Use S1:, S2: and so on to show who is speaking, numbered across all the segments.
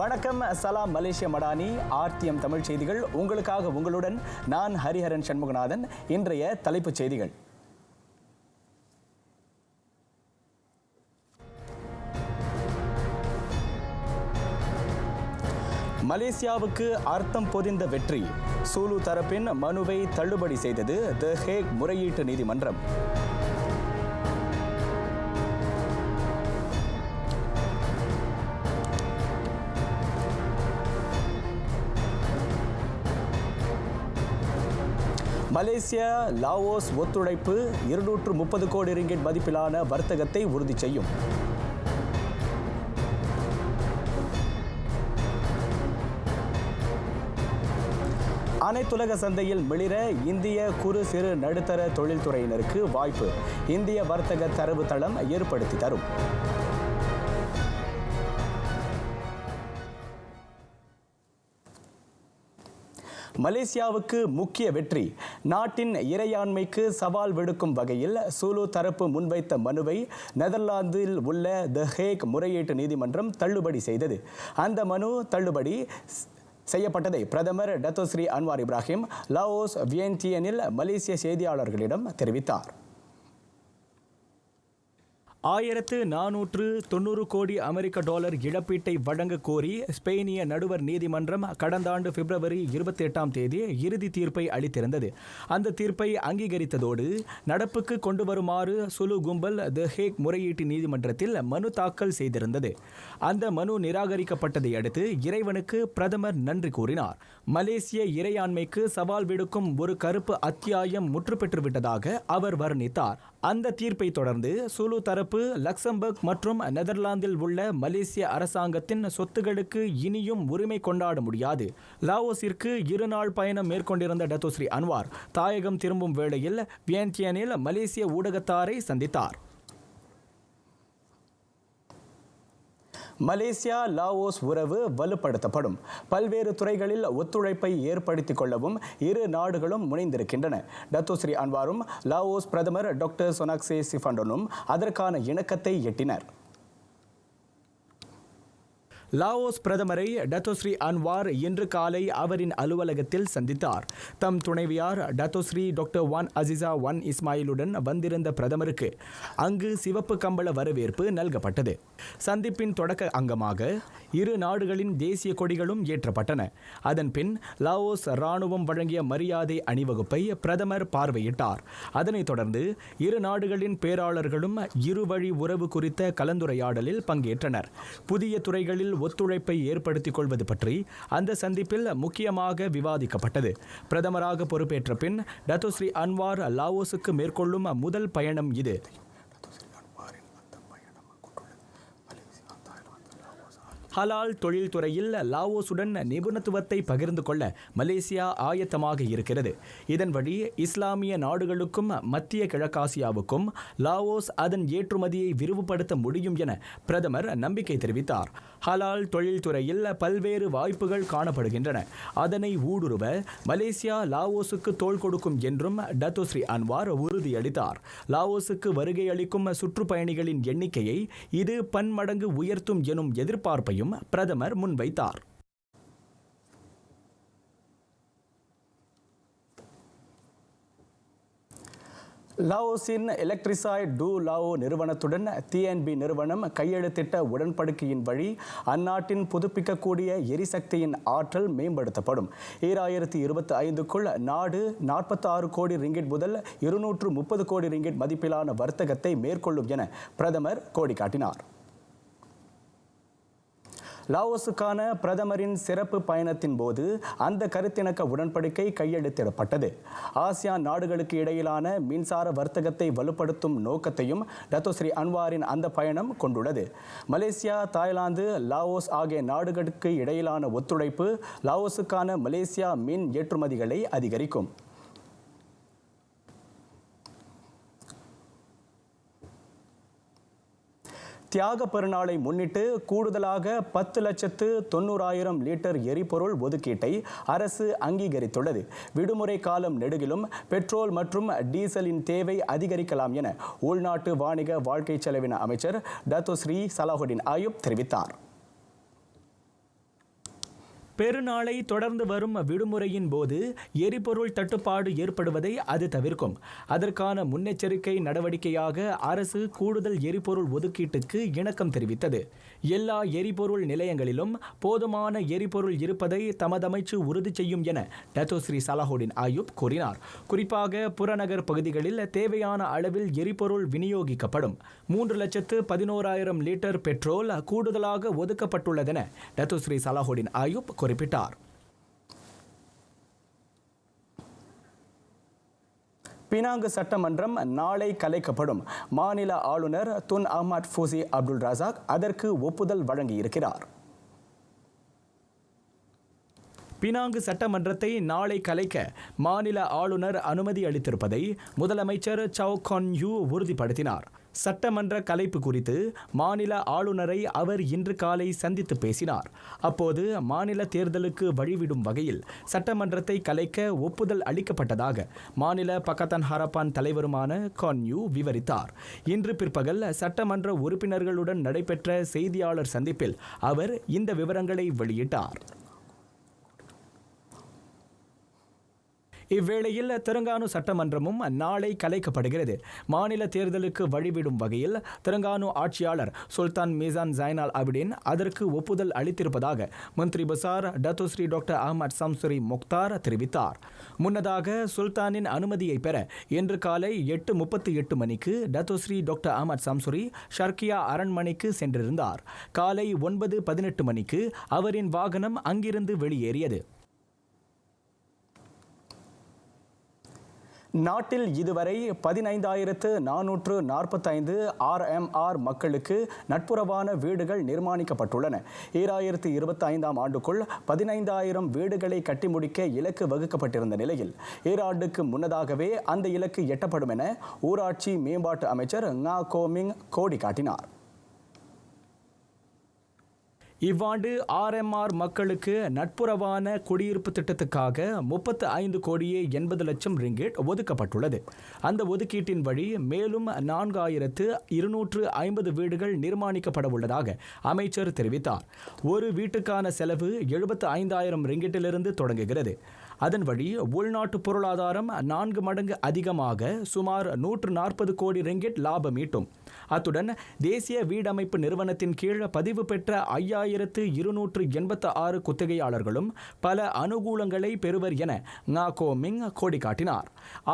S1: வணக்கம், சலாம் மலேசிய மடானி. ஆர்டிஎம் தமிழ் செய்திகள் உங்களுக்காக. உங்களுடன் நான் ஹரிஹரன் சண்முகநாதன். இன்றைய தலைப்புச் செய்திகள். மலேசியாவுக்கு அர்த்தம் பொதிந்த வெற்றி. சூலு தரப்பின் மனுவை தள்ளுபடி செய்தது தி ஹேக் முறையீட்டு நீதிமன்றம். மலேசியா லாவோஸ் ஒத்துழைப்பு 230 கோடி ரிங்கிட் மதிப்பிலான வர்த்தகத்தை உறுதி செய்யும். அனைத்துலக சந்தையில் மிளிர இந்திய குறு சிறு நடுத்தர தொழில்துறையினருக்கு வாய்ப்பு. இந்திய வர்த்தக தரவு தளம் ஏற்படுத்தி தரும். மலேசியாவுக்கு முக்கிய வெற்றி. நாட்டின் இறையாண்மைக்கு சவால் விடுக்கும் வகையில் சூலு தரப்பு முன்வைத்த மனுவை நெதர்லாந்தில் உள்ள தி ஹேக் முறையீட்டு நீதிமன்றம் தள்ளுபடி செய்தது. அந்த மனு தள்ளுபடி செய்யப்பட்டதை பிரதமர் டத்தோஸ்ரீ அன்வார் இப்ராஹிம் லாவோஸ் வியன்டியனில் மலேசிய செய்தியாளர்களிடம் தெரிவித்தார். 1490 கோடி அமெரிக்க டாலர் இழப்பீட்டை வழங்க கோரி ஸ்பெயினிய நடுவர் நீதிமன்றம் கடந்த ஆண்டு பிப்ரவரி 28 இறுதி தீர்ப்பை அளித்திருந்தது. அந்த தீர்ப்பை அங்கீகரித்ததோடு நடப்புக்கு கொண்டு வருமாறு சுலு கும்பல் தி ஹேக் முறையீட்டு நீதிமன்றத்தில் மனு தாக்கல் செய்திருந்தது. அந்த மனு நிராகரிக்கப்பட்டதை அடுத்து இறைவனுக்கு பிரதமர் நன்றி கூறினார். மலேசிய இறையாண்மைக்கு சவால் விடுக்கும் ஒரு கருப்பு அத்தியாயம் முற்று பெற்றுவிட்டதாக அவர் வர்ணித்தார். அந்த தீர்ப்பை தொடர்ந்து சுலு தரப்பு லக்சம்பர்க் மற்றும் நெதர்லாந்தில் உள்ள மலேசிய அரசாங்கத்தின் சொத்துகளுக்கு இனியும் உரிமை கொண்டாட முடியாது. லாவோஸிற்கு 2 நாள் பயணம் மேற்கொண்டிருந்த டத்தோஸ்ரீ அன்வார் தாயகம் திரும்பும் வேளையில் வியன்டியனில் மலேசிய ஊடகத்தாரை சந்தித்தார். மலேசியா லாவோஸ் உறவு வலுப்படுத்தப்படும். பல்வேறு துறைகளில் ஒத்துழைப்பை ஏற்படுத்திக் கொள்ளவும் இரு நாடுகளும் முனைந்திருக்கின்றன. டத்தோஸ்ரீ அன்வாரும் லாவோஸ் பிரதமர் டாக்டர் சொனாக்சே சிஃபண்டனும் அதற்கான இணக்கத்தை எட்டினர். லாவோஸ் பிரதமரை டத்தோஸ்ரீ அன்வார் இன்று காலை அவரின் அலுவலகத்தில் சந்தித்தார். தம் துணைவியார் Datuk Seri doctor Wan Azizah Wan இஸ்மாயிலுடன் வந்திருந்த பிரதமருக்கு அங்கு சிவப்பு கம்பள வரவேற்பு நல்கப்பட்டது. சந்திப்பின் தொடக்க அங்கமாக இரு நாடுகளின் தேசிய கொடிகளும் ஏற்றப்பட்டன. அதன்பின் லாவோஸ் இராணுவம் வழங்கிய மரியாதை அணிவகுப்பை பிரதமர் பார்வையிட்டார். அதனைத் தொடர்ந்து இரு நாடுகளின் பேராளர்களும் இருவழி உறவு குறித்த கலந்துரையாடலில் பங்கேற்றனர். புதிய துறைகளில் ஒத்துழைப்பை ஏற்படுத்திக் கொள்வது பற்றி அந்த சந்திப்பில் முக்கியமாக விவாதிக்கப்பட்டது. பிரதமராக பொறுப்பேற்ற பின் டத்தோஸ்ரீ அன்வார் லாவோஸுக்கு மேற்கொள்ளும் முதல் பயணம் இது. ஹலால் தொழில்துறையில் லாவோஸுடன் நிபுணத்துவத்தை பகிர்ந்து கொள்ள மலேசியா ஆயத்தமாக இருக்கிறது. இதன் வழி இஸ்லாமிய நாடுகளுக்கும் மத்திய கிழக்காசியாவுக்கும் லாவோஸ் அதன் ஏற்றுமதியை விரிவுபடுத்த முடியும் என பிரதமர் நம்பிக்கை தெரிவித்தார். ஹலால் தொழில்துறையில் பல்வேறு வாய்ப்புகள் காணப்படுகின்றன. அதனை ஊடுருவ மலேசியா லாவோஸுக்கு தோள் கொடுக்கும் என்றும் டத்தோஸ்ரீ அன்வார் உறுதியளித்தார். லாவோஸுக்கு வருகை அளிக்கும் சுற்றுப்பயணிகளின் எண்ணிக்கையை இது பன்மடங்கு உயர்த்தும் எனும் எதிர்பார்ப்பையும் பிரதமர் முன்வைத்தார். லாவோஸின் எலக்ட்ரிசாய் டு லாவோ நிறுவனத்துடன் TNB நிறுவனம் கையெழுத்திட்ட உடன்படிக்கையின் வழி அந்நாட்டின் புதுப்பிக்கக்கூடிய எரிசக்தியின் ஆற்றல் மேம்படுத்தப்படும். 2025க்குள் நாடு 46 கோடி ரிங்கிட் முதல் 230 கோடி ரிங்கிட் மதிப்பிலான வர்த்தகத்தை மேற்கொள்ளும் என பிரதமர் கோடி காட்டினார். லாவோஸுக்கான பிரதமரின் சிறப்பு பயணத்தின் போது அந்த கருத்திணக்க உடன்படிக்கை கையெழுத்திடப்பட்டது. ஆசியான் நாடுகளுக்கு இடையிலான மின்சார வர்த்தகத்தை வலுப்படுத்தும் நோக்கத்தையும் டத்தோஸ்ரீ அன்வாரின் அந்த பயணம் கொண்டுள்ளது. மலேசியா, தாய்லாந்து, லாவோஸ் ஆகிய நாடுகளுக்கு இடையிலான ஒத்துழைப்பு லாவோஸுக்கான மலேசியா மின் ஏற்றுமதிகளை அதிகரிக்கும். தியாக பெருநாளை முன்னிட்டு கூடுதலாக 10,90,000 லிட்டர் எரிபொருள் ஒதுக்கீட்டை அரசு அங்கீகரித்துள்ளது. விடுமுறை காலம் நெடுகிலும் பெட்ரோல் மற்றும் டீசலின் தேவை அதிகரிக்கலாம் என உள்நாட்டு வாணிக வாழ்க்கை செலவின அமைச்சர் டத்தோஸ்ரீ சலாஹுடின் ஆயூப் தெரிவித்தார். பெருநாளை தொடர்ந்து வரும் விடுமுறையின் போது எரிபொருள் தட்டுப்பாடு ஏற்படுவதை அது தவிர்க்கும். அதற்கான முன்னெச்சரிக்கை நடவடிக்கையாக அரசு கூடுதல் எரிபொருள் ஒதுக்கீட்டுக்கு இணக்கம் தெரிவித்தது. எல்லா எரிபொருள் நிலையங்களிலும் போதுமான எரிபொருள் இருப்பதை தமது அமைச்சு உறுதி செய்யும் என டத்தோஸ்ரீ சலாஹுடின் ஆயூப் கூறினார். குறிப்பாக புறநகர் பகுதிகளில் தேவையான அளவில் எரிபொருள் விநியோகிக்கப்படும். 3,11,000 லிட்டர் பெட்ரோல் கூடுதலாக ஒதுக்கப்பட்டுள்ளதென டத்தோஸ்ரீ சலாஹுடின் ஆயூப் குறிப்பிட்டார். பினாங்கு சட்டமன்றம் நாளை கலைக்கப்படும். மாநில ஆளுநர் துன் அஹ்மத் ஃபூசி அப்துல் ரசாக் அதற்கு ஒப்புதல் வழங்கியிருக்கிறார். பினாங்கு சட்டமன்றத்தை நாளை கலைக்க மாநில ஆளுநர் அனுமதி அளித்திருப்பதை முதலமைச்சர் சவ் கொன் யூ உறுதிப்படுத்தினார். சட்டமன்ற கலைப்பு குறித்து மாநில ஆளுநரை அவர் இன்று காலை சந்தித்து பேசினார். அப்போது மாநில தேர்தலுக்கு வழிவிடும் வகையில் சட்டமன்றத்தை கலைக்க ஒப்புதல் அளிக்கப்பட்டதாக மாநில பக்கத்தான் ஹரப்பான் தலைவருமான கொன்யூ விவரித்தார். இன்று பிற்பகல் சட்டமன்ற உறுப்பினர்களுடன் நடைபெற்ற செய்தியாளர் சந்திப்பில் அவர் இந்த விவரங்களை வெளியிட்டார். இவ்வேளையில் தெலங்கானு சட்டமன்றமும் நாளை கலைக்கப்படுகிறது. மாநில தேர்தலுக்கு வழிவிடும் வகையில் தெலங்கானு ஆட்சியாளர் சுல்தான் மீசான் ஜைனால் அபிடின் அதற்கு ஒப்புதல் அளித்திருப்பதாக Menteri Besar Datuk Seri doctor Ahmad Samsuri Mokhtar தெரிவித்தார். முன்னதாக சுல்தானின் அனுமதியை பெற இன்று காலை 8:38 மணிக்கு Datuk Seri doctor Ahmad Samsuri Syarqiyyah அரண்மனைக்கு சென்றிருந்தார். காலை 9:18 மணிக்கு அவரின் வாகனம் அங்கிருந்து வெளியேறியது. நாட்டில் இதுவரை 15,445 RMR மக்களுக்கு நட்புறவான வீடுகள் நிர்மாணிக்கப்பட்டுள்ளன. 2025ஆம் ஆண்டுக்குள் 15,000 வீடுகளை கட்டி முடிக்க இலக்கு வகுக்கப்பட்டிருந்த நிலையில் ஈராண்டுக்கு முன்னதாகவே அந்த இலக்கு எட்டப்படும் என ஊராட்சி மேம்பாட்டு அமைச்சர் ngா கோமிங் கோடி காட்டினார். இவ்வாண்டு RMR மக்களுக்கு நட்புறவான குடியிருப்பு திட்டத்துக்காக 35 கோடியே 80 லட்சம் ரிங்கிட் ஒதுக்கப்பட்டுள்ளது. அந்த ஒதுக்கீட்டின் வழி மேலும் 4,250 வீடுகள் நிர்மாணிக்கப்பட உள்ளதாக அமைச்சர் தெரிவித்தார். ஒரு வீட்டுக்கான செலவு 75,000 ரிங்கிட்டிலிருந்து தொடங்குகிறது. அதன் வழி உள்நாட்டு பொருளாதாரம் 4 மடங்கு அதிகமாக சுமார் 140 கோடி ரிங்கிட் லாபம் ஈட்டும். அத்துடன் தேசிய வீடமைப்பு நிறுவனத்தின் கீழ் பதிவு பெற்ற 5,286 குத்தகையாளர்களும் பல அனுகூலங்களை பெறுவர் என ngா கோமிங் கோடி காட்டினார்.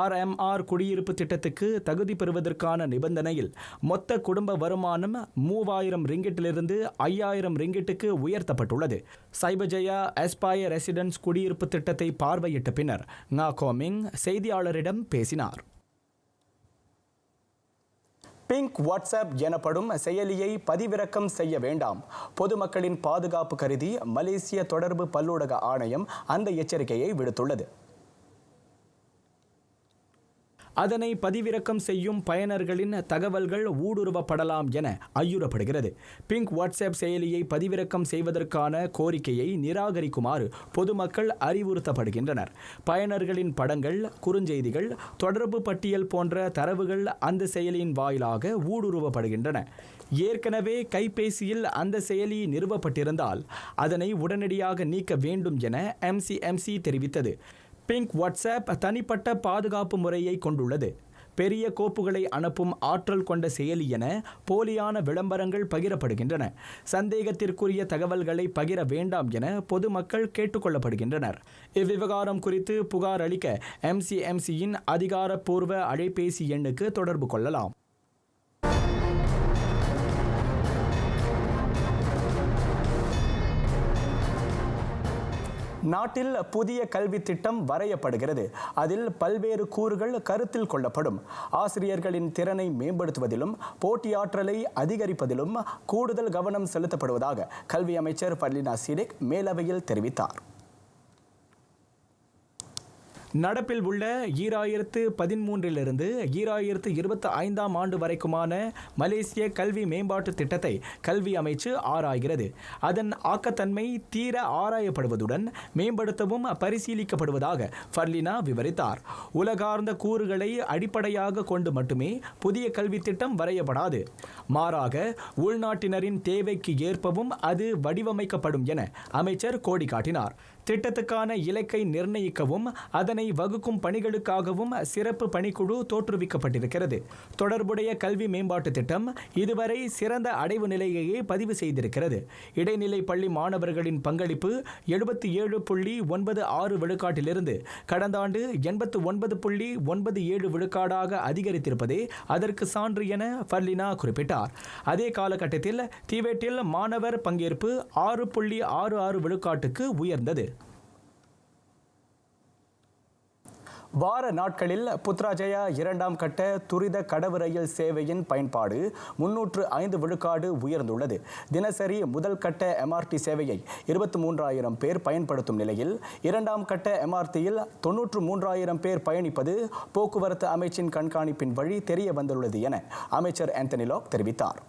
S1: RMR குடியிருப்பு திட்டத்துக்கு தகுதி பெறுவதற்கான நிபந்தனையில் மொத்த குடும்ப வருமானம் 3,000 ரிங்கிட்டிலிருந்து 5,000 ரிங்கிட்டுக்கு உயர்த்தப்பட்டுள்ளது. சைபஜயா எஸ்பாயர் ரெசிடென்ஸ் குடியிருப்பு திட்டத்தை பார்வையிட்ட பின்னர் ngா கோமிங் செய்தியாளரிடம் பேசினார். பிங்க் வாட்ஸ்அப் எனப்படும் செயலியை பதிவிறக்கம் செய்ய வேண்டாம். பொதுமக்களின் பாதுகாப்பு கருதி மலேசிய தொடர்பு பல்லூடக ஆணையம் அந்த எச்சரிக்கையை விடுத்துள்ளது. அதனை பதிவிறக்கம் செய்யும் பயனர்களின் தகவல்கள் ஊடுருவப்படலாம் என ஐயுறப்படுகிறது. பிங்க் வாட்ஸ்அப் செயலியை பதிவிறக்கம் செய்வதற்கான கோரிக்கையை நிராகரிக்குமாறு பொதுமக்கள் அறிவுறுத்தப்படுகின்றனர். பயனர்களின் படங்கள், குறுஞ்செய்திகள், தொடர்பு பட்டியல் போன்ற தரவுகள் அந்த செயலியின் வாயிலாக ஊடுருவப்படுகின்றன. ஏற்கனவே கைபேசியில் அந்த செயலி நிறுவப்பட்டிருந்தால் அதனை உடனடியாக நீக்க வேண்டும் என MCMC தெரிவித்தது. பிங்க் வாட்ஸ்அப் தனிப்பட்ட பாதுகாப்பு முறையை கொண்டுள்ளது. பெரிய கோப்புகளை அனுப்பும் ஆற்றல் கொண்ட செயலி என போலியான விளம்பரங்கள் பகிரப்படுகின்றன. சந்தேகத்திற்குரிய தகவல்களை பகிர வேண்டாம் என பொதுமக்கள் கேட்டுக்கொள்ளப்படுகின்றனர். இவ்விவகாரம் குறித்து புகார் அளிக்க MCMCயின் அதிகாரப்பூர்வ அழைபேசி எண்ணுக்கு தொடர்பு கொள்ளலாம். நாட்டில் புதிய கல்வி திட்டம் வரையப்படுகிறது. அதில் பல்வேறு கூறுகள் கருத்தில் கொள்ளப்படும். ஆசிரியர்களின் திறனை மேம்படுத்துவதிலும் போட்டியாற்றலை அதிகரிப்பதிலும் கூடுதல் கவனம் செலுத்தப்படுவதாக கல்வி அமைச்சர் ஃபர்லினா சிடெக் மேலவையில் தெரிவித்தார். நடப்பில் உள்ள 2013 2025 ஆண்டு வரைக்குமான மலேசிய கல்வி மேம்பாட்டு திட்டத்தை கல்வி அமைச்சு ஆராய்கிறது. அதன் ஆக்கத்தன்மை தீர ஆராயப்படுவதுடன் மேம்படுத்தவும் பரிசீலிக்கப்படுவதாக ஃபர்லினா விவரித்தார். உலகார்ந்த கூறுகளை அடிப்படையாக கொண்டு மட்டுமே புதிய கல்வி திட்டம் வரையப்படாது. மாறாக உள்நாட்டினரின் தேவைக்கு ஏற்பவும் அது வடிவமைக்கப்படும் என அமைச்சர் கோடி காட்டினார். திட்டத்துக்கான இலக்கை நிர்ணயிக்கவும் அதனை வகுக்கும் பணிகளுக்காகவும் சிறப்பு பணிக்குழு தோற்றுவிக்கப்பட்டிருக்கிறது. தொடர்புடைய கல்வி மேம்பாட்டு திட்டம் இதுவரை சிறந்த அடைவு நிலையையே பதிவு செய்திருக்கிறது. இடைநிலை பள்ளி மாணவர்களின் பங்களிப்பு 77.96 விழுக்காட்டிலிருந்து கடந்த ஆண்டு 89.97 விழுக்காடாக அதிகரித்திருப்பதே அதற்கு சான்று என ஃபர்லினா குறிப்பிட்டார். அதே காலகட்டத்தில் திபெத்தில் மாணவர் பங்கேற்பு 6.66 விழுக்காட்டுக்கு உயர்ந்தது. வார நாட்களில் புத்ராஜயா 2ஆம் கட்ட துரித கடவு ரயில் சேவையின் பயன்பாடு 305 விழுக்காடு உயர்ந்துள்ளது. தினசரி முதல் கட்ட MRT சேவையை 23,000 பேர் பயன்படுத்தும் நிலையில் 2ஆம் கட்ட MRTயில் 93,000 பேர் பயணிப்பது போக்குவரத்து அமைச்சின் கண்காணிப்பின் வழி தெரிய வந்துள்ளது என அமைச்சர் ஆந்தனி லாக் தெரிவித்தார்.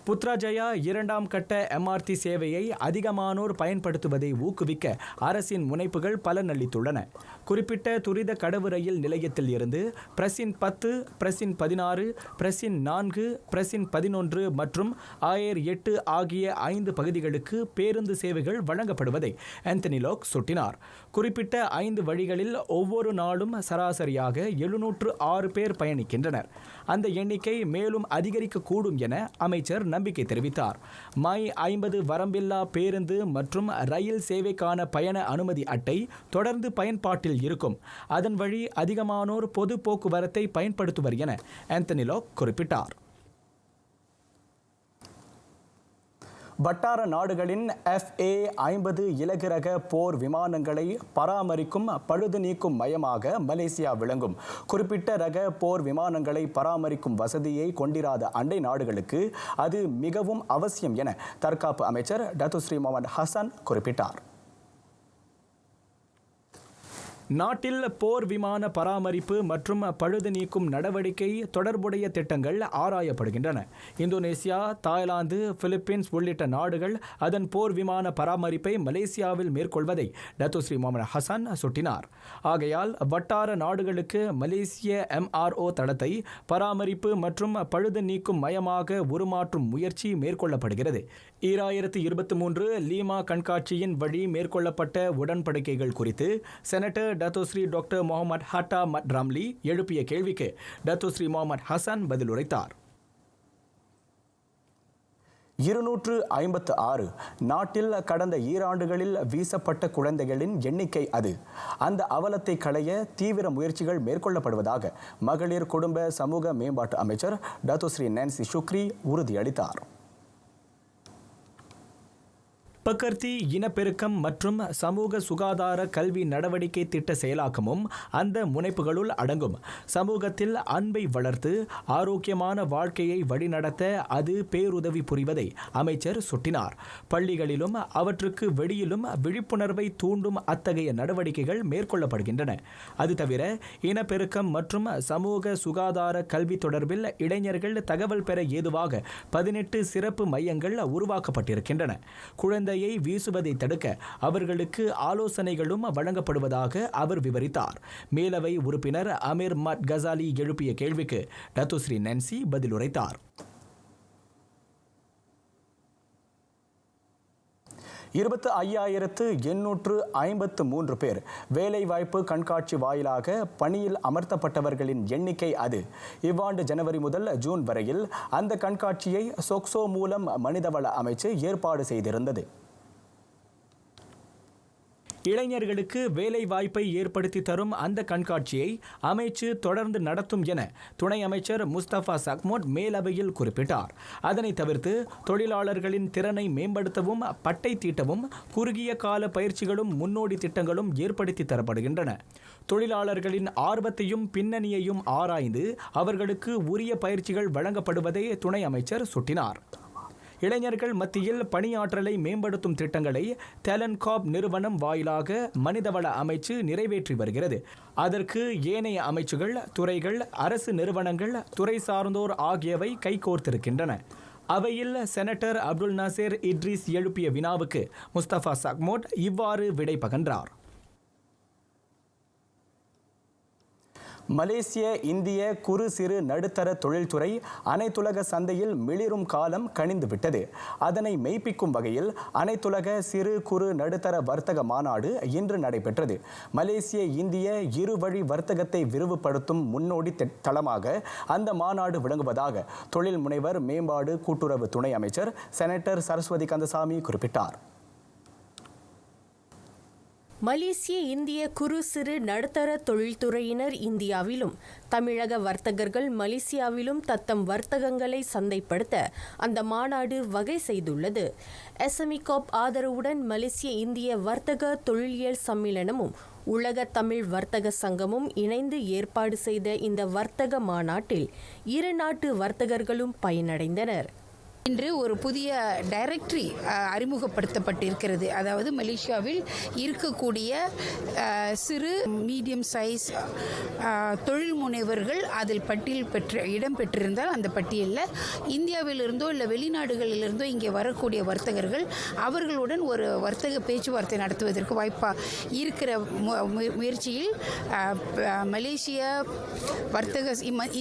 S1: புத்ராஜயா 2ஆம் கட்ட MRT சேவையை அதிகமானோர் பயன்படுத்துவதை ஊக்குவிக்க அரசின் முனைப்புகள் பலனளித்துள்ளன. குறிப்பிட்ட துரித கடவு ரயில் நிலையத்தில் இருந்து பிரசின் 10, பிரசின் 16, பிரசின் 4, பிரசின் 11 மற்றும் ஆயர் 8 ஆகிய 5 பகுதிகளுக்கு பேருந்து சேவைகள் வழங்கப்படுவதை ஆந்தனி லாக் சுட்டினார். குறிப்பிட்ட 5 வழிகளில் ஒவ்வொரு நாளும் சராசரியாக 706 பேர் பயணிக்கின்றனர். அந்த எண்ணிக்கை மேலும் அதிகரிக்கக்கூடும் என அமைச்சர் நம்பிக்கை தெரிவித்தார். மை 50 வரம்பில்லா பேருந்து மற்றும் ரயில் சேவைக்கான பயண அனுமதி அட்டை தொடர்ந்து பயன்பாட்டில் இருக்கும். அதன் வழி அதிகமானோர் பொது போக்குவரத்தை பயன்படுத்துவர் என ஆந்தனி லாக் குறிப்பிட்டார். வட்டார நாடுகளின் FA-50 இலகு ரக போர் விமானங்களை பராமரிக்கும் பழுது நீக்கும் மையமாக மலேசியா விளங்கும். குறிப்பிட்ட ரக போர் விமானங்களை பராமரிக்கும் வசதியை கொண்டிராத அண்டை நாடுகளுக்கு அது மிகவும் அவசியம் என தற்காப்பு அமைச்சர் டத்துஸ்ரீ முகமது ஹசன் குறிப்பிட்டார். நாட்டில் போர் விமான பராமரிப்பு மற்றும் பழுது நீக்கும் நடவடிக்கை தொடர்புடைய திட்டங்கள் ஆராயப்படுகின்றன. இந்தோனேசியா, தாய்லாந்து, பிலிப்பீன்ஸ் உள்ளிட்ட நாடுகள் அதன் போர் விமான பராமரிப்பை மலேசியாவில் மேற்கொள்வதை டத்துஸ்ரீ முகமது ஹசன் சுட்டினார். ஆகையால் வட்டார நாடுகளுக்கு மலேசிய MRO தளத்தை பராமரிப்பு மற்றும் பழுது நீக்கும் மையமாக உருமாற்றும் முயற்சி மேற்கொள்ளப்படுகிறது. 2023 லீமா கண்காட்சியின் வழி மேற்கொள்ளப்பட்ட உடன்படிக்கைகள் குறித்து senator Datuk Seri doctor Mohammad Hatta Mat Ramli எழுப்பிய கேள்விக்கு டத்துஸ்ரீ முகமது ஹசன் பதிலுரைத்தார். 256 நாட்டில் கடந்த ஈராண்டுகளில் வீசப்பட்ட குழந்தைகளின் எண்ணிக்கை அது. அந்த அவலத்தை களைய தீவிர முயற்சிகள் மேற்கொள்ளப்படுவதாக மகளிர் குடும்ப சமூக மேம்பாட்டு அமைச்சர் டத்துஸ்ரீ நான்சி ஷுக்ரி உறுதியளித்தார். பக்கர்த்தி இனப்பெருக்கம் மற்றும் சமூக சுகாதார கல்வி நடவடிக்கை திட்ட செயலாக்கமும் அந்த முனைப்புகளுள் அடங்கும். சமூகத்தில் அன்பை வளர்த்து ஆரோக்கியமான வாழ்க்கையை வழிநடத்த அது பேருதவி புரிவதை அமைச்சர் சுட்டினார். பள்ளிகளிலும் அவற்றுக்கு வெளியிலும் விழிப்புணர்வை தூண்டும் அத்தகைய நடவடிக்கைகள் மேற்கொள்ளப்படுகின்றன. அது தவிர இனப்பெருக்கம் மற்றும் சமூக சுகாதார கல்வி தொடர்பில் இளைஞர்கள் தகவல் பெற ஏதுவாக 18 சிறப்பு மையங்கள் உருவாக்கப்பட்டிருக்கின்றன. குழந்தையை வீசுவதை தடுக்க அவர்களுக்கு ஆலோசனைகளும் வழங்கப்படுவதாக அவர் விவரித்தார். மேலவை உறுப்பினர் அமீர் மட் கசாலி எழுப்பிய கேள்விக்கு டத்துஸ்ரீ நான்சி பதிலுரைத்தார். 25,853 பேர் வேலைவாய்ப்பு கண்காட்சி வாயிலாக பணியில் அமர்த்தப்பட்டவர்களின் எண்ணிக்கை அது. இவ்வாண்டு ஜனவரி முதல் ஜூன் வரையில் அந்த கண்காட்சியை சொக்சோ மூலம் மனிதவள அமைச்சு ஏற்பாடு செய்திருந்தது. இளைஞர்களுக்கு வேலை வாய்ப்பை ஏற்படுத்தி தரும் அந்த கண்காட்சியை அமைச்சு தொடர்ந்து நடத்தும் என துணை அமைச்சர் முஸ்தபா சக்மோட் மேலவையில் குறிப்பிட்டார். அதனை தவிர்த்து தொழிலாளர்களின் திறனை மேம்படுத்தவும் பட்டை தீட்டவும் குறுகிய கால பயிற்சிகளும் முன்னோடி திட்டங்களும் ஏற்படுத்தி தரப்படுகின்றன. தொழிலாளர்களின் ஆர்வத்தையும் பின்னணியையும் ஆராய்ந்து அவர்களுக்கு உரிய பயிற்சிகள் வழங்கப்படுவதை துணை அமைச்சர் சுட்டினார். இளைஞர்கள் மத்தியில் பணியாற்றலை மேம்படுத்தும் திட்டங்களை டேலன்காப் நிறுவனம் வாயிலாக மனிதவள அமைச்சு நிறைவேற்றி வருகிறது. அதற்கு ஏனைய அமைச்சுகள், துறைகள், அரசு நிறுவனங்கள், துறை சார்ந்தோர் ஆகியவை கைகோர்த்திருக்கின்றன. அவையில் செனட்டர் அப்துல் நாசேர் இட்ரிஸ் எழுப்பிய வினாவுக்கு முஸ்தபா சக்மோட் இவ்வாறு விடை பகன்றார். மலேசிய இந்திய குறு சிறு நடுத்தர தொழில்துறை அனைத்துலக சந்தையில் மிளிரும் காலம் கனிந்துவிட்டது. அதனை மெய்ப்பிக்கும் வகையில் அனைத்துலக சிறு குறு நடுத்தர வர்த்தக மாநாடு இன்று நடைபெற்றது. மலேசிய இந்திய இருவழி வர்த்தகத்தை விரிவுபடுத்தும் முன்னோடி தளமாக அந்த மாநாடு விளங்குவதாக தொழில் முனைவர் மேம்பாடு கூட்டுறவு துணை அமைச்சர் செனட்டர் சரஸ்வதி கந்தசாமி குறிப்பிட்டார்.
S2: மலேசிய இந்திய குறு சிறு நடுத்தர தொழில்துறையினர் இந்தியாவிலும், தமிழக வர்த்தகர்கள் மலேசியாவிலும் தத்தம் வர்த்தகங்களை சந்தைப்படுத்த அந்த மாநாடு வகை செய்துள்ளது. எஸ்எம்இ காப் ஆதரவுடன் மலேசிய இந்திய வர்த்தக தொழிலியல் சம்மேளனமும் உலக தமிழ் வர்த்தக சங்கமும் இணைந்து ஏற்பாடு செய்த இந்த வர்த்தக மாநாட்டில் இரு நாட்டு வர்த்தகர்களும் பயனடைந்தனர்.
S3: இன்று ஒரு புதிய டைரக்டரி அறிமுகப்படுத்தப்பட்டிருக்கிறது. அதாவது மலேசியாவில் இருக்கக்கூடிய சிறு மீடியம் சைஸ் தொழில் முனைவர்கள் அதில் இடம் பெற்றிருந்தால் அந்த பட்டியலில் இந்தியாவிலிருந்தோ இல்லை வெளிநாடுகளிலிருந்தோ இங்கே வரக்கூடிய வர்த்தகர்கள் அவர்களுடன் ஒரு வர்த்தக பேச்சுவார்த்தை நடத்துவதற்கு வாய்ப்பாக இருக்கிற முயற்சியில் மலேசிய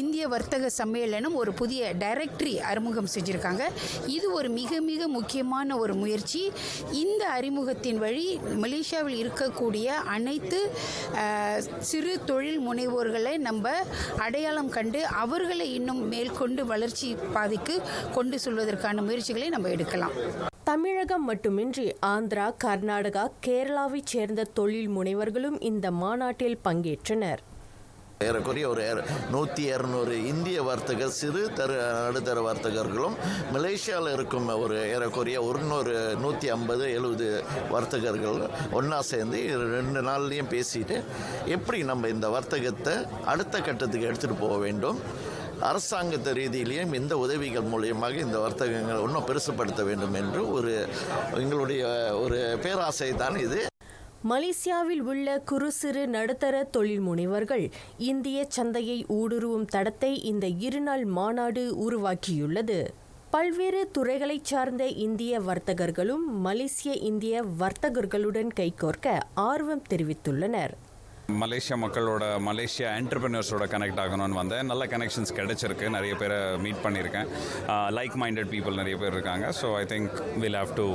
S3: இந்திய வர்த்தக சம்மேளனம் ஒரு புதிய டைரக்டரி அறிமுகம் செஞ்சுருக்காங்க. இது ஒரு மிக மிக முக்கியமான ஒரு முயற்சி. இந்த அறிமுகத்தின் வழி மலேசியாவில் இருக்கக்கூடிய அனைத்து சிறு தொழில் முனைவோர்களை நம்ம அடையாளம் கண்டு அவர்களை இன்னும் மேற்கொண்டு வளர்ச்சி பாதைக்கு கொண்டு செல்வதற்கான முயற்சிகளை நம்ம எடுக்கலாம்.
S2: தமிழகம் மட்டுமின்றி ஆந்திரா, கர்நாடகா, கேரளாவைச் சேர்ந்த தொழில் முனைவர்களும் இந்த மாநாட்டில் பங்கேற்றனர்.
S4: ஏறக்குறைய ஒரு 100-200 இந்திய வர்த்தகர் சிறு நடுத்தர வர்த்தகர்களும் மலேசியாவில் இருக்கும் ஒரு ஏறக்குறைய 150-70 வர்த்தகர்கள் ஒன்றா சேர்ந்து 2 நாள்லையும் பேசிட்டு எப்படி நம்ம இந்த வர்த்தகத்தை அடுத்த கட்டத்துக்கு எடுத்துகிட்டு போக வேண்டும், அரசாங்கத்த ரீதியிலையும் இந்த உதவிகள் மூலியமாக இந்த வர்த்தகங்களை இன்னும் பெருசுப்படுத்த வேண்டும் என்று எங்களுடைய ஒரு பேராசை தான் இது.
S2: மலேசியாவில் உள்ள குறு சிறு நடுத்தர தொழில் முனைவர்கள் இந்திய சந்தையை ஊடுருவும் தடத்தை இந்த இருநாள் மாநாடு உருவாக்கியுள்ளது. பல்வேறு துறைகளைச் சார்ந்த இந்திய வர்த்தகர்களும் மலேசிய இந்திய வர்த்தகர்களுடன் கைகோர்க்க ஆர்வம் தெரிவித்துள்ளனர்.
S5: மலேசியா மக்களோட, மலேசியா என்டர்பிரினர்ஸோட கனெக்ட் ஆகணும்னு வந்தேன். நல்ல கனெக்ஷன்ஸ் கிடைச்சிருக்கு. நிறைய பேரை மீட் பண்ணியிருக்கேன். லைக் மைண்டட் பீப்புள் நிறைய பேர் இருக்காங்க. So I think will have to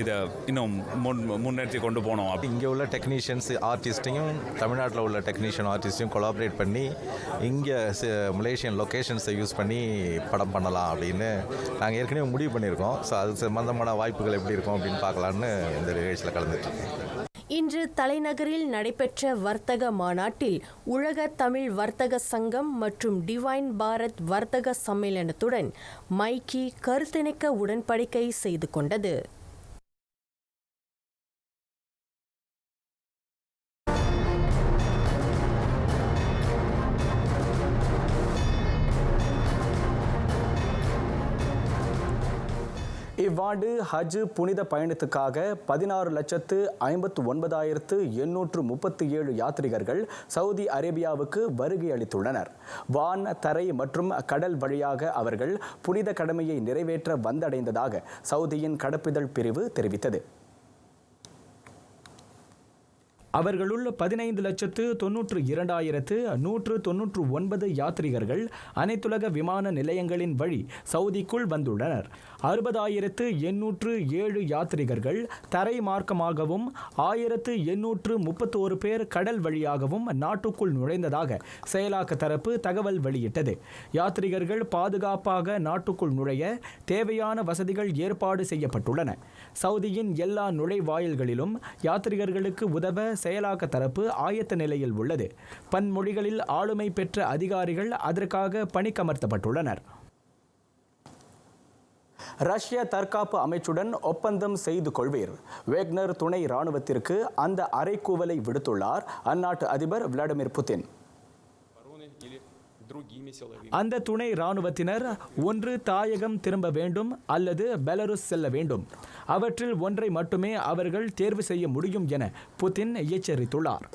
S5: இதை இன்னும் முன்னேற்றி கொண்டு போனோம். அப்படி
S6: இங்கே உள்ள டெக்னீஷியன்ஸ் ஆர்டிஸ்ட்டையும் தமிழ்நாட்டில் உள்ள டெக்னீஷியன் ஆர்டிஸ்ட்டையும் கொலாபரேட் பண்ணி இங்கே மலேசியன் லொக்கேஷன்ஸை யூஸ் பண்ணி படம் பண்ணலாம் அப்படின்னு நாங்கள் ஏற்கனவே முடிவு பண்ணியிருக்கோம். ஸோ அது சம்பந்தமான வாய்ப்புகள் எப்படி இருக்கும் அப்படின்னு பார்க்கலான்னு இந்த நிகழ்ச்சியில் கலந்துட்டுருக்கேன்.
S2: இன்று தலைநகரில் நடைபெற்ற வர்த்தக மாநாட்டில் உலக தமிழ் வர்த்தக சங்கம் மற்றும் டிவைன் பாரத் வர்த்தக சம்மேளனத்துடன் மைக்கி கருத்திணக்க உடன்படிக்கை செய்து கொண்டது.
S1: இவ்வாண்டு ஹஜ் புனித பயணத்துக்காக 16,59,837 யாத்ரீகர்கள் சவுதி அரேபியாவுக்கு வருகை அளித்துள்ளனர். வான், தரை மற்றும் கடல் வழியாக அவர்கள் புனித கடமையை நிறைவேற்ற வந்தடைந்ததாக சவுதியின் கடப்பிதழ் பிரிவு தெரிவித்தது. அவர்களுள் 15,92,199 யாத்ரீகர்கள் அனைத்துலக விமான நிலையங்களின் வழி சவுதிக்குள் வந்துள்ளனர். 60,807 யாத்ரீகர்கள் தரை மார்க்கமாகவும் 1,831 பேர் கடல் வழியாகவும் நாட்டுக்குள் நுழைந்ததாக செயலாக்க தரப்பு தகவல் வெளியிட்டது. யாத்ரீகர்கள் பாதுகாப்பாக நாட்டுக்குள் நுழைய தேவையான வசதிகள் ஏற்பாடு செய்யப்பட்டுள்ளன. சவுதியின் எல்லா நுழைவாயில்களிலும் யாத்ரீகர்களுக்கு உதவ செயலாக்க தரப்பு ஆயத்த நிலையில் உள்ளது. பன்மொழிகளில் ஆளுமை பெற்ற அதிகாரிகள் அதற்காக பணிக்கமர்த்தப்பட்டுள்ளனர். ரஷ்ய தற்காப்பு அமைச்சுடன் ஒப்பந்தம் செய்து கொள்வீர். வேக்னர் துணை ராணுவத்திற்கு அந்த அறைகூவலை விடுத்துள்ளார் அந்நாட்டு அதிபர் விளாடிமிர் புட்டின். அந்த துணை இராணுவத்தினர் ஒன்று தாயகம் திரும்ப வேண்டும் அல்லது பெலருஸ் செல்ல வேண்டும். அவற்றில் ஒன்றை மட்டுமே அவர்கள் தேர்வு செய்ய முடியும் என புதின் எச்சரித்துள்ளார்.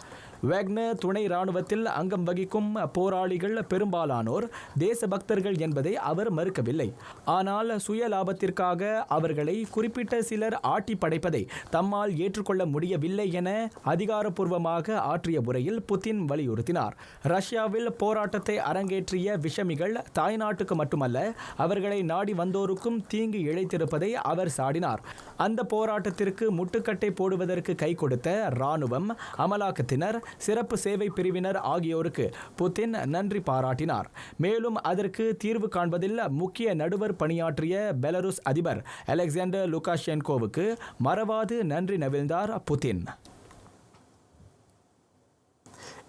S1: வேக்னர் துணை இராணுவத்தில் அங்கம் வகிக்கும் போராளிகள் பெரும்பாலானோர் தேசபக்தர்கள் என்பதை அவர் மறுக்கவில்லை. ஆனால் சுய லாபத்திற்காக அவர்களை குறிப்பிட்ட சிலர் ஆட்டி படைப்பதை தம்மால் ஏற்றுக்கொள்ள முடியவில்லை என அதிகாரப்பூர்வமாக ஆற்றிய உரையில் புதின் வலியுறுத்தினார். ரஷ்யாவில் போராட்டத்தை அரங்கேற்றிய விஷமிகள் தாய்நாட்டுக்கு மட்டுமல்ல, அவர்களை நாடி வந்தோருக்கும் தீங்கு இழைத்திருப்பதை அவர் சாடினார். அந்த போராட்டத்திற்கு முட்டுக்கட்டை போடுவதற்கு கை கொடுத்த இராணுவம், அமலாக்கத்தினர், சிறப்பு சேவை பிரிவினர் ஆகியோருக்கு புதின் நன்றி பாராட்டினார். மேலும் அதற்கு தீர்வு காண்பதில் முக்கிய நடுவர் பணியாற்றிய பெலருஸ் அதிபர் அலெக்சாண்டர் லுகாஷென்கோவுக்கு மறவாது நன்றி நவிழ்ந்தார் புதின்.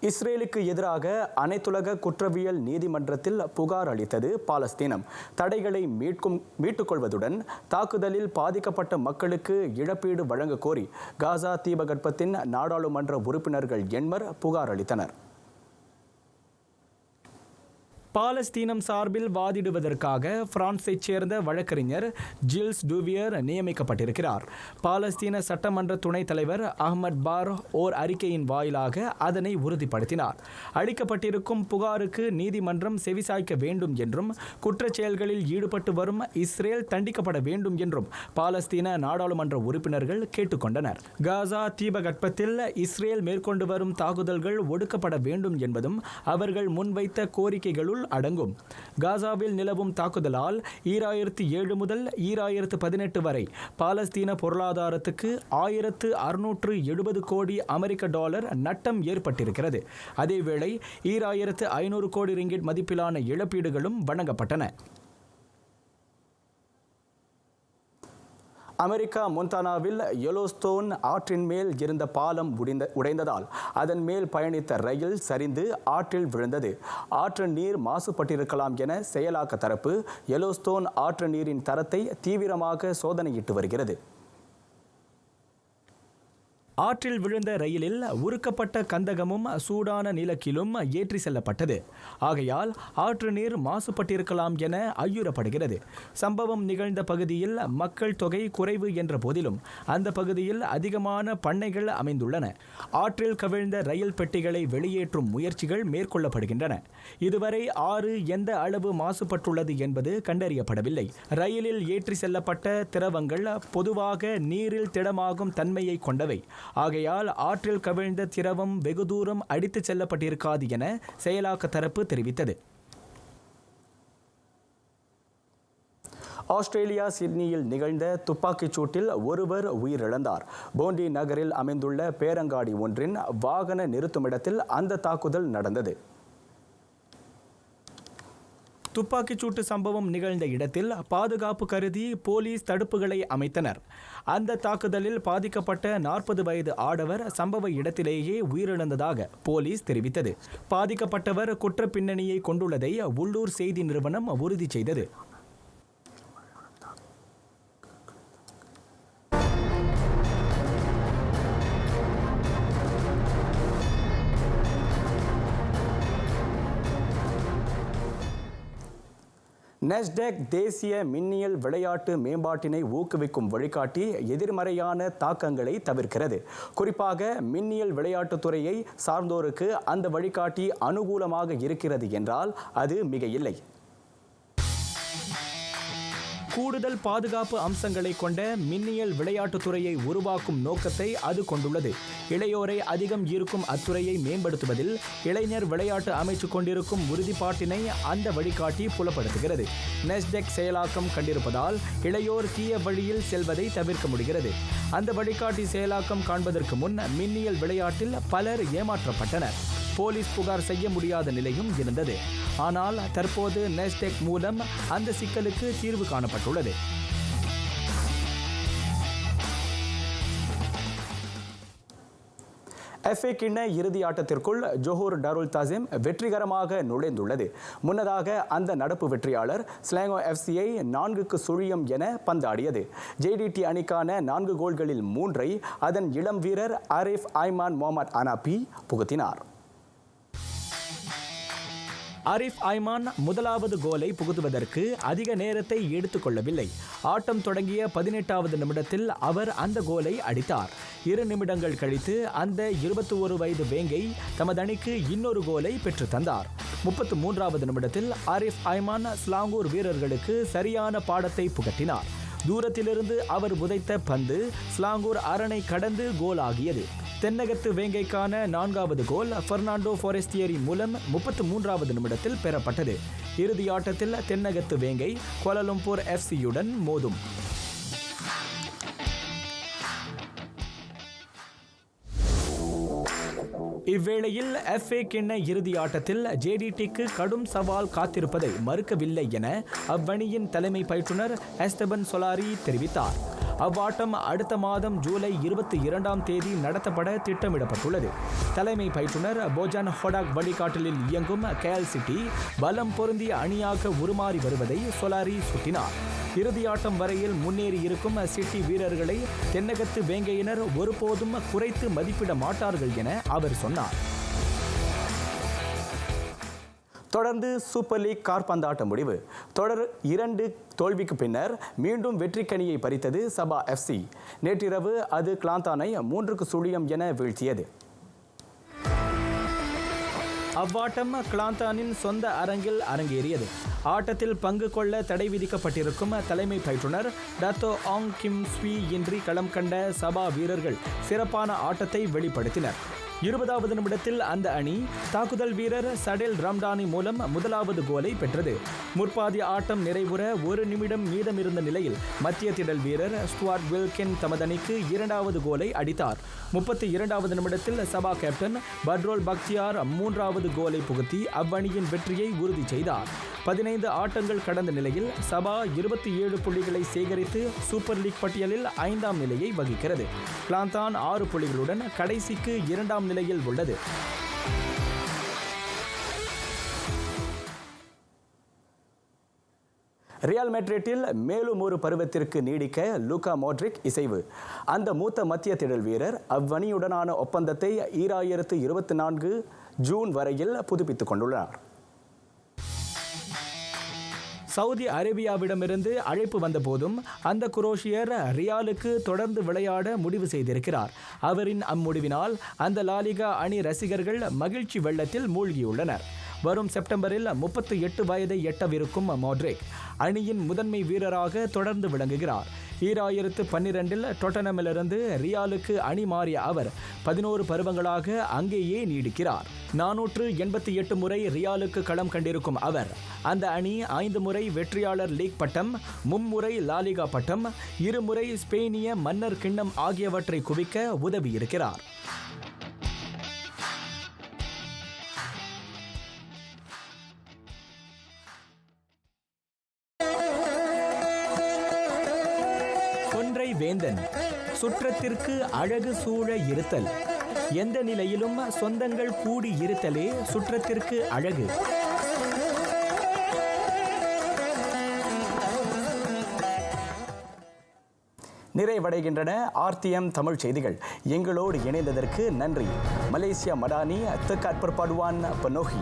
S1: இஸ்ரேலுக்கு எதிராக அனைத்துலக குற்றவியல் நீதிமன்றத்தில் புகார் அளித்தது பாலஸ்தீனம். தடைகளை மீட்டுக்கொள்வதுடன் தாக்குதலில் பாதிக்கப்பட்ட மக்களுக்கு இழப்பீடு வழங்க கோரி காசா தீபகற்பத்தின் நாடாளுமன்ற உறுப்பினர்கள் எண்மர் புகார் அளித்தனர். பாலஸ்தீனம் சார்பில் வாதிடுவதற்காக பிரான்ஸைச் சேர்ந்த வழக்கறிஞர் ஜில்ஸ் டூவியர் நியமிக்கப்பட்டிருக்கிறார். பாலஸ்தீன சட்டமன்ற துணைத் தலைவர் அஹ்மத் பார் ஓர் அறிக்கையின் வாயிலாக அதனை உறுதிப்படுத்தினார். அளிக்கப்பட்டிருக்கும் புகாருக்கு நீதிமன்றம் செவிசாய்க்க வேண்டும் என்றும் குற்றச் செயல்களில் ஈடுபட்டு வரும் இஸ்ரேல் தண்டிக்கப்பட வேண்டும் என்றும் பாலஸ்தீன நாடாளுமன்ற உறுப்பினர்கள் கேட்டுக்கொண்டனர். காசா தீபகற்பத்தில் இஸ்ரேல் மேற்கொண்டு வரும் தாக்குதல்கள் ஒடுக்கப்பட வேண்டும் என்பதும் அவர்கள் முன்வைத்த கோரிக்கைகளுள் அடங்கும். காசாவில் நிலவும் தாக்குதலால் 2007 முதல் 2018 வரை பாலஸ்தீன பொருளாதாரத்துக்கு $1670 கோடி அமெரிக்க டாலர் நட்டம் ஏற்பட்டிருக்கிறது. அதேவேளை 2500 கோடி ரிங்கிட் மதிப்பிலான இழப்பீடுகளும் வழங்கப்பட்டன. அமெரிக்கா மொன்டானாவில் யெலோஸ்டோன் ஆற்றின் மேல் இருந்த பாலம் உடைந்ததால் அதன் மேல் பயணித்த ரயில் சரிந்து ஆற்றில் விழுந்தது. ஆற்று நீர் மாசுபட்டிருக்கலாம் என செயலாக்க தரப்பு யெலோஸ்டோன் ஆற்று நீரின் தரத்தை தீவிரமாக சோதனையிட்டு வருகிறது. ஆற்றில் விழுந்த ரயிலில் உருக்கப்பட்ட கந்தகமும் சூடான நிலக்கிலும் ஏற்றி செல்லப்பட்டது. ஆகையால் ஆற்று நீர் மாசுபட்டிருக்கலாம் என ஐயுறப்படுகிறது. சம்பவம் நிகழ்ந்த பகுதியில் மக்கள் தொகை குறைவு என்ற போதிலும் அந்த பகுதியில் அதிகமான பண்ணைகள் அமைந்துள்ளன. ஆற்றில் கவிழ்ந்த ரயில் பெட்டிகளை வெளியேற்றும் முயற்சிகள் மேற்கொள்ளப்படுகின்றன. இதுவரை ஆறு எந்த அளவு மாசுபட்டுள்ளது என்பது கண்டறியப்படவில்லை. ரயிலில் ஏற்றி செல்லப்பட்ட திரவங்கள் பொதுவாக நீரில் திடமாகும் தன்மையை கொண்டவை. ஆகையால் ஆற்றில் கவிழ்ந்த திரவம் வெகு தூரம் அடித்துச் செல்லப்பட்டிருக்காது என செயலாக்க தரப்பு தெரிவித்தது. ஆஸ்திரேலியா சிட்னியில் நிகழ்ந்த துப்பாக்கிச் சூட்டில் ஒருவர் உயிரிழந்தார். போண்டி நகரில் அமைந்துள்ள பேரங்காடி ஒன்றின் வாகன நிறுத்துமிடத்தில் அந்த தாக்குதல் நடந்தது. துப்பாக்கிச்சூட்டு சம்பவம் நிகழ்ந்த இடத்தில் பாதுகாப்பு கருதி போலீஸ் தடுப்புகளை அமைத்தனர். அந்த தாக்குதலில் பாதிக்கப்பட்ட 40 வயது ஆடவர் சம்பவ இடத்திலேயே உயிரிழந்ததாக போலீஸ் தெரிவித்தது. பாதிக்கப்பட்டவர் குற்ற பின்னணியை கொண்டுள்ளதை உள்ளூர் செய்தி நிறுவனம் உறுதி செய்தது. நெஸ்டெக் தேசிய மின்னியல் விளையாட்டு மேம்பாட்டினை ஊக்குவிக்கும் வழிகாட்டி எதிர்மறையான தாக்கங்களை தவிர்க்கிறது. குறிப்பாக மின்னியல் விளையாட்டுத் துறையை சார்ந்தோருக்கு அந்த வழிகாட்டி அனுகூலமாக இருக்கிறது என்றால் அது மிக இல்லை. கூடுதல் பாதுகாப்பு அம்சங்களை கொண்ட மின்னியல் விளையாட்டுத் துறையை உருவாக்கும் நோக்கத்தை அது கொண்டுள்ளது. இளையோரை அதிகம் ஈர்க்கும் அத்துறையை மேம்படுத்துவதில் இளைஞர் விளையாட்டு அமைச்சு கொண்டிருக்கும் உறுதிப்பாட்டினை அந்த வழிகாட்டி புலப்படுத்துகிறது. நெஸ்டெக் செயலாக்கம் கண்டிருப்பதால் இளையோர் தீய வழியில் செல்வதை தவிர்க்க முடிகிறது. அந்த வழிகாட்டி செயலாக்கம் காண்பதற்கு முன் மின்னியல் விளையாட்டில் பலர் ஏமாற்றப்பட்டனர். போலீஸ் புகார் செய்ய முடியாத நிலையும் இருந்தது. ஆனால் தற்போது நெஸ்டெக் மூலம் அந்த சிக்கலுக்கு தீர்வு காணப்பட்டுள்ளது. FA கிண்ண இறுதி ஆட்டத்திற்குள் ஜோஹர் டாருல் தாசிம் வெற்றிகரமாக நுழைந்துள்ளது. முன்னதாக அந்த நடப்பு வெற்றியாளர் ஸ்லாங்கோ FCயை 4-0 என பந்தாடியது. JDT அணிக்கான 4 கோல்களில் 3ஐ அதன் இளம் வீரர் ஆரிஃப் ஐமான் முகமது அனாபி புகுத்தினார். ஆரிஃப் ஐமான் முதலாவது கோலை புகுத்துவதற்கு அதிக நேரத்தை எடுத்துக்கொள்ளவில்லை. ஆட்டம் தொடங்கிய 18வது நிமிடத்தில் அவர் அந்த கோலை அடித்தார். 2 நிமிடங்கள் கழித்து அந்த 21 வயது வேங்கை தமது அணிக்கு இன்னொரு கோலை பெற்று தந்தார். 33வது நிமிடத்தில் ஆரிஃப் ஐமான் ஸ்லாங்கூர் வீரர்களுக்கு சரியான பாடத்தை புகட்டினார். தூரத்திலிருந்து அவர் உதைத்த பந்து ஸ்லாங்கூர் அரணை கடந்து கோல் ஆகியது. தென்னகத்து வேங்கைக்கான 4வது கோல் பெர்னாண்டோ ஃபாரெஸ்டியரி மூலம் 33வது நிமிடத்தில் பெறப்பட்டது. இறுதி ஆட்டத்தில் தென்னகத்து வேங்கை கோலாலம்பூர் எஃப்சியுடன் மோதும். இவ்வேளையில் FA கிண்ண இறுதி ஆட்டத்தில் JDTக்கு கடும் சவால் காத்திருப்பதை மறுக்கவில்லை என அவ்வணியின் தலைமை பயிற்றுனர் எஸ்டபன் சொலாரி தெரிவித்தார். அவ்வாட்டம் அடுத்த மாதம் ஜூலை 22ஆம் தேதி நடத்தப்பட திட்டமிடப்பட்டுள்ளது. தலைமை பயிற்றுனர் போஜான் ஹொடாக் வழிகாட்டலில் இயங்கும் கேல் சிட்டி பலம் பொருந்திய அணியாக உருமாறி வருவதை சொலாரி சுட்டினார். இறுதியாட்டம் வரையில் முன்னேறி இருக்கும் சிட்டி வீரர்களை தென்னகத்து வேங்கையினர் ஒருபோதும் குறைத்து மதிப்பிட மாட்டார்கள் என அவர் சொன்னார். தொடர்ந்து சூப்பர் லீக் காற்பந்தாட்ட முடிவு. தொடர் 2 தோல்விக்கு பின்னர் மீண்டும் வெற்றிக்கனியை பறித்தது சபா FC. நேற்றிரவு அது கிளாந்தானை 3-0 என வீழ்த்தியது. அவ்வாட்டம் கிளாந்தானின் சொந்த அரங்கில் அரங்கேறியது. ஆட்டத்தில் பங்கு கொள்ள தடை விதிக்கப்பட்டிருக்கும் தலைமை பயிற்றுனர் டத்தோ ஆங் கிம் ஸ்வி இன்றி களம் கண்ட சபா வீரர்கள் சிறப்பான ஆட்டத்தை வெளிப்படுத்தினர். 20வது நிமிடத்தில் அந்த அணி தாக்குதல் வீரர் சடேல் ரம்டானி மூலம் முதலாவது கோலை பெற்றது. முற்பாதி ஆட்டம் நிறைவுற 1 நிமிடம் மீதமிருந்த நிலையில் மத்திய திடல் வீரர் ஸ்டுவார்ட் வில்கென் தமது அணிக்கு 2வது கோலை அடித்தார். 32வது நிமிடத்தில் சபா கேப்டன் பட்ரோல் பக்தியார் 3வது கோலை புகுத்தி அவ்வணியின் வெற்றியை உறுதி செய்தார். 15 ஆட்டங்கள் கடந்த நிலையில் சபா 27 புள்ளிகளை சேகரித்து சூப்பர் லீக் பட்டியலில் 5ஆம் நிலையை வகிக்கிறது. கிளாந்தான் 6 புள்ளிகளுடன் கடைசிக்கு 2ஆம் நிலையில் உள்ளது. ரியால் மேட்ரிட்டில் மேலும் ஒரு பருவத்திற்கு நீடிக்க லூகா மோட்ரிக் இசைவு. அந்த மூத்த மத்திய திடல் வீரர் அவ்வணியுடனான ஒப்பந்தத்தை 2024 ஜூன் வரையில் புதுப்பித்துக் கொண்டுள்ளார். சவுதி அரேபியாவிடமிருந்து அழைப்பு வந்த போதும் அந்த குரோஷியர் ரியாலுக்கு தொடர்ந்து விளையாட முடிவு செய்திருக்கிறார். அவரின் அம்முடிவினால் அந்த லாலிகா அணி ரசிகர்கள் மகிழ்ச்சி வெள்ளத்தில் மூழ்கியுள்ளனர். வரும் செப்டம்பரில் 38 வயதை எட்டவிருக்கும் மோட்ரிக் அணியின் முதன்மை வீரராக தொடர்ந்து விளங்குகிறார். 2012இல் டொட்டனமிலிருந்து ரியாலுக்கு அணி மாறிய அவர் 11 பருவங்களாக அங்கேயே நீடிக்கிறார். 488 முறை ரியாலுக்கு களம் கண்டிருக்கும் அவர் அந்த அணி 5 முறை வெற்றியாளர் லீக் பட்டம், 3 முறை லாலிகா பட்டம், 2 முறை ஸ்பெயினிய மன்னர் கிண்ணம் ஆகியவற்றை குவிக்க உதவியிருக்கிறார். வேந்தன் சுற்றத்திற்கு அழகு சூழ இருத்தல். எந்த நிலையிலும் சொந்தங்கள் கூடி இருத்தலே சுற்றத்திற்கு அழகு. நிறைவடைகின்றன RTM தமிழ் செய்திகள். எங்களோடு இணைந்ததற்கு நன்றி. மலேசியா மடானி தெற்காட் பர்பாடுவான் பனோஹி.